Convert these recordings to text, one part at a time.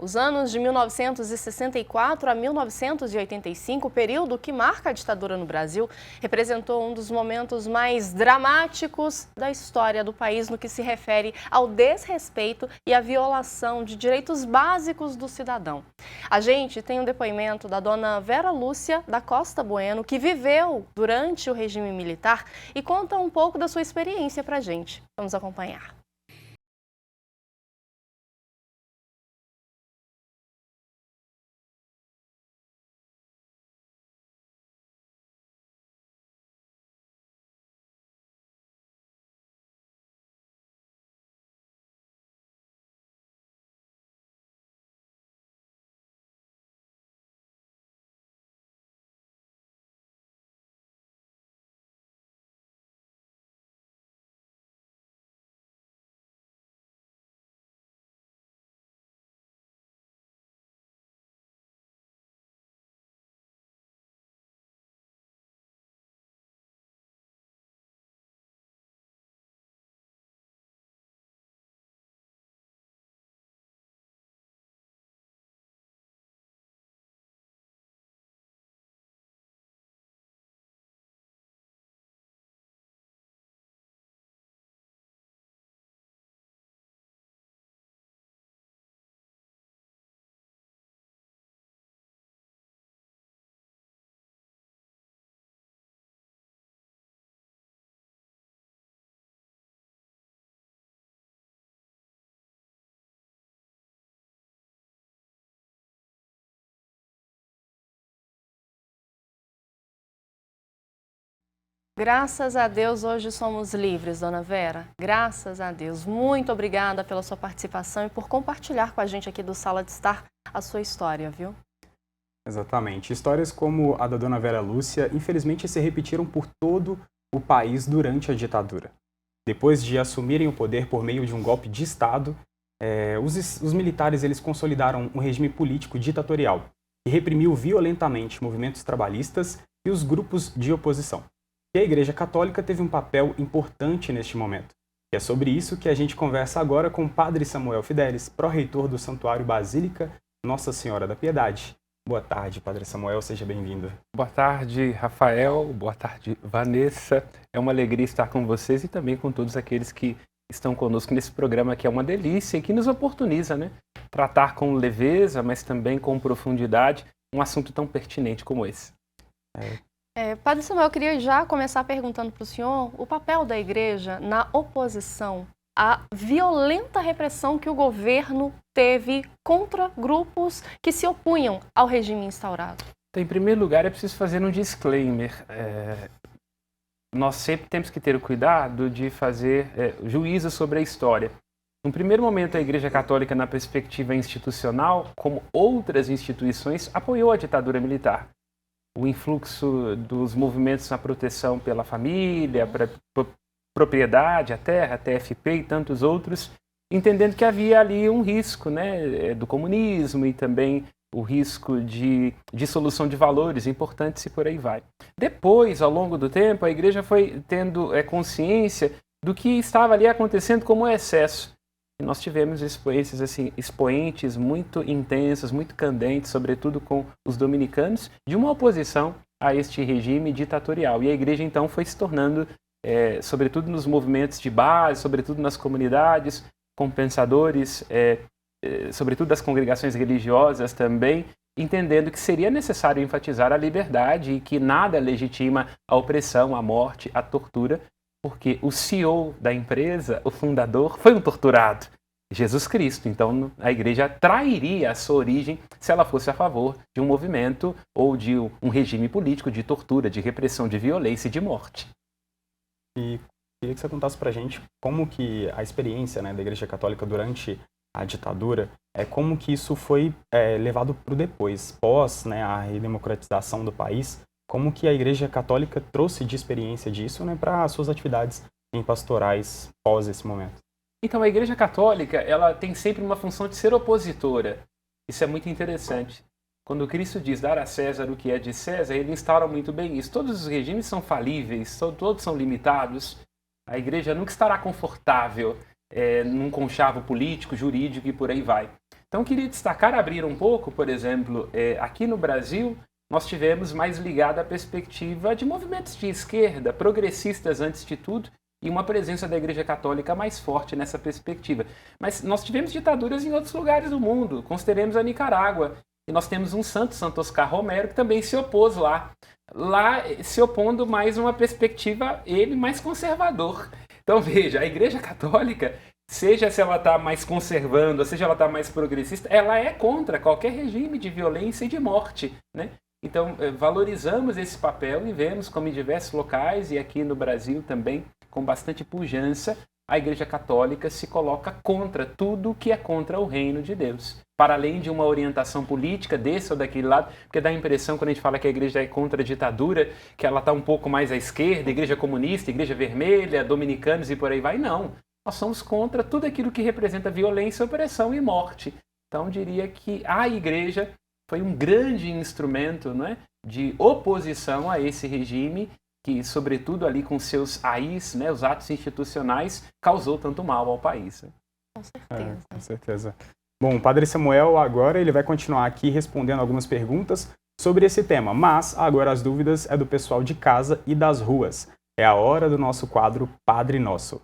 Os anos de 1964 a 1985, o período que marca a ditadura no Brasil, representou um dos momentos mais dramáticos da história do país no que se refere ao desrespeito e à violação de direitos básicos do cidadão. A gente tem um depoimento da dona Vera Lúcia da Costa Bueno, que viveu durante o regime militar e conta um pouco da sua experiência pra gente. Vamos acompanhar. Graças a Deus, hoje somos livres, dona Vera. Graças a Deus. Muito obrigada pela sua participação e por compartilhar com a gente aqui do Sala de Estar a sua história, viu? Exatamente. Histórias como a da dona Vera Lúcia, infelizmente, se repetiram por todo o país durante a ditadura. Depois de assumirem o poder por meio de um golpe de Estado, os militares eles consolidaram um regime político ditatorial que reprimiu violentamente movimentos trabalhistas e os grupos de oposição. E a Igreja Católica teve um papel importante neste momento. E é sobre isso que a gente conversa agora com o Padre Samuel Fidelis, pró-reitor do Santuário Basílica Nossa Senhora da Piedade. Boa tarde, Padre Samuel, seja bem-vindo. Boa tarde, Rafael. Boa tarde, Vanessa. É uma alegria estar com vocês e também com todos aqueles que estão conosco nesse programa que é uma delícia e que nos oportuniza, né? Tratar com leveza, mas também com profundidade, um assunto tão pertinente como esse. Padre Samuel, eu queria já começar perguntando para o senhor o papel da igreja na oposição à violenta repressão que o governo teve contra grupos que se opunham ao regime instaurado. Então, em primeiro lugar, é preciso fazer um disclaimer. Nós sempre temos que ter o cuidado de fazer juízo sobre a história. No primeiro momento, a Igreja Católica, na perspectiva institucional, como outras instituições, apoiou a ditadura militar. O influxo dos movimentos na proteção pela família, propriedade, a terra, a TFP e tantos outros, entendendo que havia ali um risco, né, do comunismo e também o risco de dissolução de valores importantes e por aí vai. Depois, ao longo do tempo, a Igreja foi tendo consciência do que estava ali acontecendo como excesso. E nós tivemos expoentes muito intensos, muito candentes, sobretudo com os dominicanos, de uma oposição a este regime ditatorial. E a Igreja, então, foi se tornando, sobretudo nos movimentos de base, sobretudo nas comunidades, com pensadores, sobretudo das congregações religiosas também, entendendo que seria necessário enfatizar a liberdade e que nada legitima a opressão, a morte, a tortura, porque o CEO da empresa, o fundador, foi um torturado, Jesus Cristo. Então, a Igreja trairia a sua origem se ela fosse a favor de um movimento ou de um regime político de tortura, de repressão, de violência e de morte. E queria que você contasse pra gente como que a experiência, né, da Igreja Católica durante a ditadura, como que isso foi levado para o depois, pós, né, a redemocratização do país. Como que a Igreja Católica trouxe de experiência disso, né, para as suas atividades em pastorais pós esse momento? Então, a Igreja Católica, ela tem sempre uma função de ser opositora. Isso é muito interessante. Quando Cristo diz dar a César o que é de César, ele instaura muito bem isso. Todos os regimes são falíveis, todos são limitados. A Igreja nunca estará confortável num conchavo político, jurídico e por aí vai. Então, eu queria destacar, abrir um pouco, por exemplo, aqui no Brasil, nós tivemos mais ligado à perspectiva de movimentos de esquerda, progressistas antes de tudo, e uma presença da Igreja Católica mais forte nessa perspectiva. Mas nós tivemos ditaduras em outros lugares do mundo, consideremos a Nicarágua, e nós temos um santo, Santo Oscar Romero, que também se opôs lá se opondo mais uma perspectiva, ele, mais conservador. Então veja, a Igreja Católica, seja se ela está mais conservando, seja ela está mais progressista, ela é contra qualquer regime de violência e de morte, né? Então, valorizamos esse papel e vemos como em diversos locais, e aqui no Brasil também, com bastante pujança, a Igreja Católica se coloca contra tudo que é contra o reino de Deus. Para além de uma orientação política desse ou daquele lado, porque dá a impressão, quando a gente fala que a Igreja é contra a ditadura, que ela está um pouco mais à esquerda, Igreja Comunista, Igreja Vermelha, Dominicanos e por aí vai. Não, nós somos contra tudo aquilo que representa violência, opressão e morte. Então, diria que a Igreja foi um grande instrumento, né, de oposição a esse regime que, sobretudo ali com seus AIs, né, os atos institucionais, causou tanto mal ao país. Com certeza. Com certeza. Bom, o Padre Samuel agora ele vai continuar aqui respondendo algumas perguntas sobre esse tema, mas agora as dúvidas é do pessoal de casa e das ruas. É a hora do nosso quadro Padre Nosso.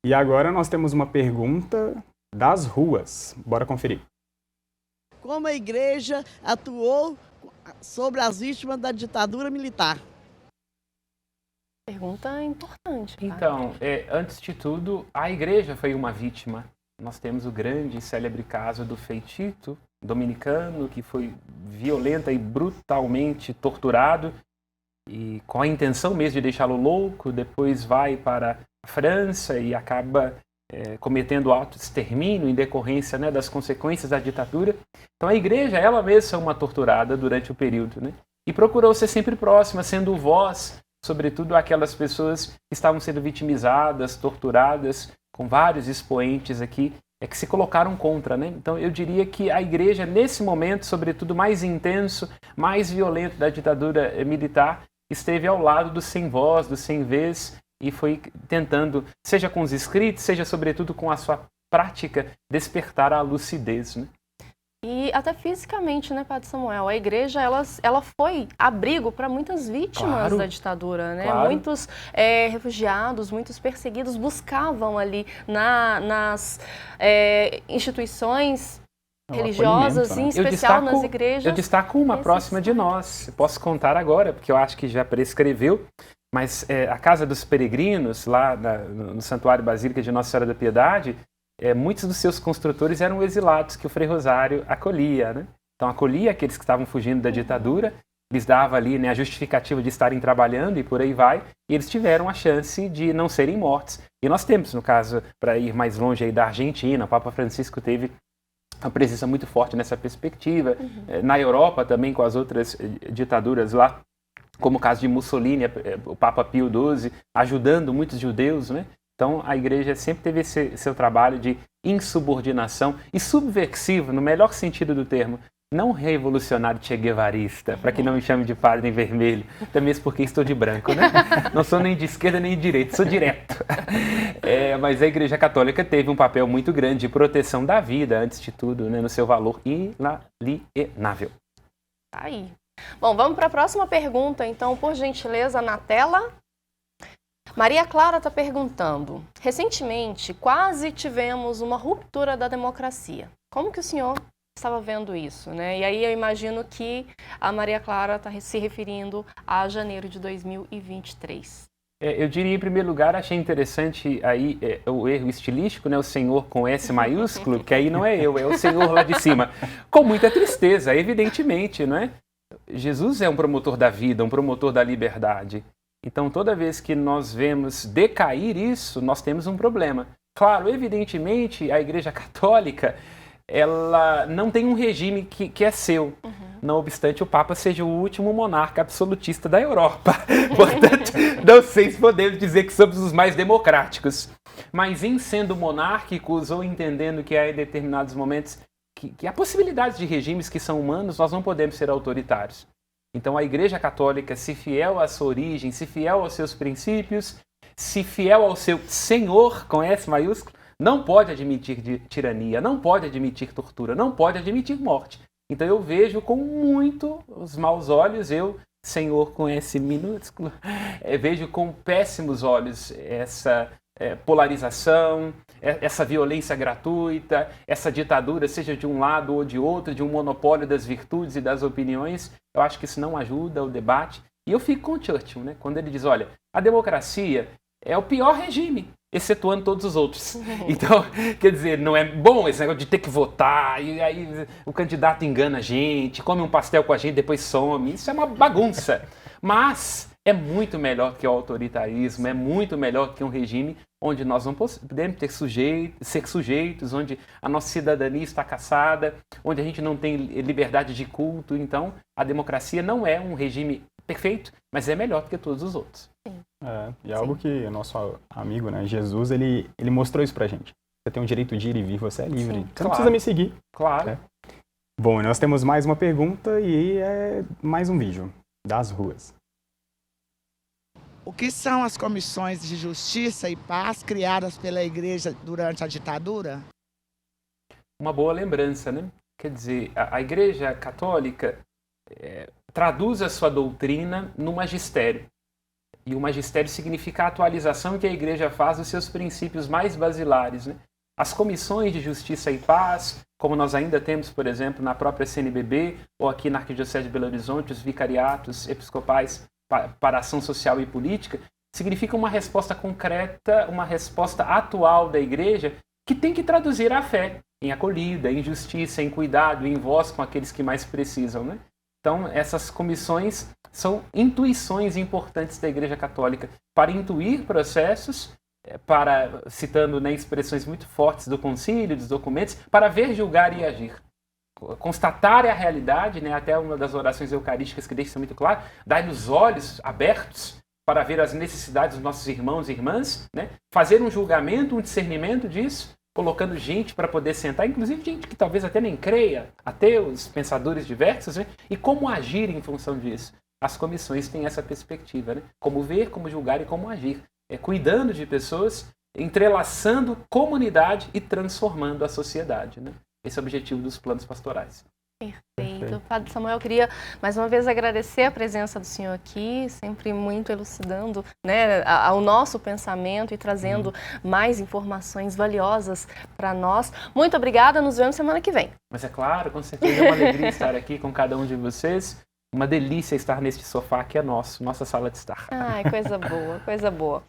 E agora nós temos uma pergunta das ruas. Bora conferir. Como a igreja atuou sobre as vítimas da ditadura militar? Pergunta importante. Tá? Então, antes de tudo, a igreja foi uma vítima. Nós temos o grande e célebre caso do Frei Tito, dominicano, que foi violenta e brutalmente torturado, e com a intenção mesmo de deixá-lo louco, depois vai para a França e acaba cometendo auto-extermínio em decorrência, né, das consequências da ditadura. Então a igreja, ela mesma, é uma torturada durante o período, né? E procurou ser sempre próxima, sendo voz, sobretudo aquelas pessoas que estavam sendo vitimizadas, torturadas, com vários expoentes aqui, que se colocaram contra, né? Então eu diria que a igreja, nesse momento, sobretudo mais intenso, mais violento da ditadura militar, esteve ao lado do sem voz, do sem vez, e foi tentando, seja com os escritos, seja sobretudo com a sua prática, despertar a lucidez, né? E até fisicamente, né, Padre Samuel? A igreja, ela foi abrigo para muitas vítimas da ditadura, né? Claro. Muitos refugiados, muitos perseguidos buscavam ali nas instituições religiosas, em especial nas igrejas. Eu destaco uma próxima de nós. Eu posso contar agora, porque eu acho que já prescreveu, mas a Casa dos Peregrinos, lá no Santuário Basílica de Nossa Senhora da Piedade, muitos dos seus construtores eram exilados que o Frei Rosário acolhia, né? Então acolhia aqueles que estavam fugindo da ditadura, lhes dava ali, né, a justificativa de estarem trabalhando e por aí vai, e eles tiveram a chance de não serem mortos. E nós temos, no caso, para ir mais longe aí da Argentina, o Papa Francisco teve uma presença muito forte nessa perspectiva. Na Europa também, com as outras ditaduras lá, como o caso de Mussolini, o Papa Pio XII, ajudando muitos judeus, né? Então, a igreja sempre teve esse seu trabalho de insubordinação e subversivo, no melhor sentido do termo, não revolucionário che guevarista, para que não me chame de padre em vermelho, até mesmo porque estou de branco, né? Não sou nem de esquerda nem de direita, sou direto. Mas a Igreja Católica teve um papel muito grande de proteção da vida, antes de tudo, né, no seu valor inalienável. Aí. Bom, vamos para a próxima pergunta, então, por gentileza, na tela. Maria Clara está perguntando: recentemente, quase tivemos uma ruptura da democracia. Como que o senhor estava vendo isso, né? E aí eu imagino que a Maria Clara está se referindo a janeiro de 2023. Eu diria, em primeiro lugar, achei interessante aí o erro estilístico, né? O Senhor com S maiúsculo, que aí não é eu, é o Senhor lá de cima. Com muita tristeza, evidentemente, não é? Jesus é um promotor da vida, um promotor da liberdade. Então, toda vez que nós vemos decair isso, nós temos um problema. Claro, evidentemente, a Igreja Católica, ela não tem um regime que é seu. Não obstante o Papa seja o último monarca absolutista da Europa. Portanto, não sei se podemos dizer que somos os mais democráticos. Mas em sendo monárquicos ou entendendo que há em determinados momentos que há possibilidades de regimes que são humanos, nós não podemos ser autoritários. Então a Igreja Católica, se fiel à sua origem, se fiel aos seus princípios, se fiel ao seu Senhor, com S maiúsculo, não pode admitir tirania, não pode admitir tortura, não pode admitir morte. Então eu vejo com muitos maus olhos, Senhor com S minúsculo, vejo com péssimos olhos essa polarização, essa violência gratuita, essa ditadura, seja de um lado ou de outro, de um monopólio das virtudes e das opiniões. Eu acho que isso não ajuda o debate. E eu fico com o Churchill, né, quando ele diz, olha, a democracia é o pior regime, excetuando todos os outros. Então, quer dizer, não é bom esse negócio de ter que votar, e aí o candidato engana a gente, come um pastel com a gente, depois some. Isso é uma bagunça. Mas é muito melhor que o autoritarismo, é muito melhor que um regime onde nós não podemos ser sujeitos, onde a nossa cidadania está caçada, onde a gente não tem liberdade de culto. Então, a democracia não é um regime perfeito, mas é melhor do que todos os outros. E é algo que o nosso amigo, né, Jesus, ele mostrou isso pra gente. Você tem o direito de ir e vir, você é livre. Você não precisa me seguir. Claro. Bom, nós temos mais uma pergunta e mais um vídeo das ruas. O que são as comissões de justiça e paz criadas pela Igreja durante a ditadura? Uma boa lembrança, né? Quer dizer, a Igreja Católica traduz a sua doutrina no magistério. E o magistério significa a atualização que a Igreja faz dos seus princípios mais basilares, né? As comissões de justiça e paz, como nós ainda temos, por exemplo, na própria CNBB, ou aqui na Arquidiocese de Belo Horizonte, os vicariatos episcopais para ação social e política, significa uma resposta concreta, uma resposta atual da Igreja, que tem que traduzir a fé em acolhida, em justiça, em cuidado, em voz com aqueles que mais precisam, né? Então, essas comissões são intuições importantes da Igreja Católica para intuir processos, citando, né, expressões muito fortes do concílio, dos documentos, para ver, julgar e agir. Constatar a realidade, né, até uma das orações eucarísticas que deixa isso muito claro, dai-nos olhos abertos para ver as necessidades dos nossos irmãos e irmãs, né, fazer um julgamento, um discernimento disso, colocando gente para poder sentar, inclusive gente que talvez até nem creia, ateus, pensadores diversos, né, e como agir em função disso. As comissões têm essa perspectiva, né, como ver, como julgar e como agir. Cuidando de pessoas, entrelaçando comunidade e transformando a sociedade, né? Esse é o objetivo dos planos pastorais. Perfeito. Padre Samuel, eu queria mais uma vez agradecer a presença do senhor aqui, sempre muito elucidando, né, ao nosso pensamento e trazendo mais informações valiosas para nós. Muito obrigada, nos vemos semana que vem. Mas é claro, com certeza é uma alegria estar aqui com cada um de vocês. Uma delícia estar neste sofá que é nossa sala de estar. Ai, coisa boa, coisa boa.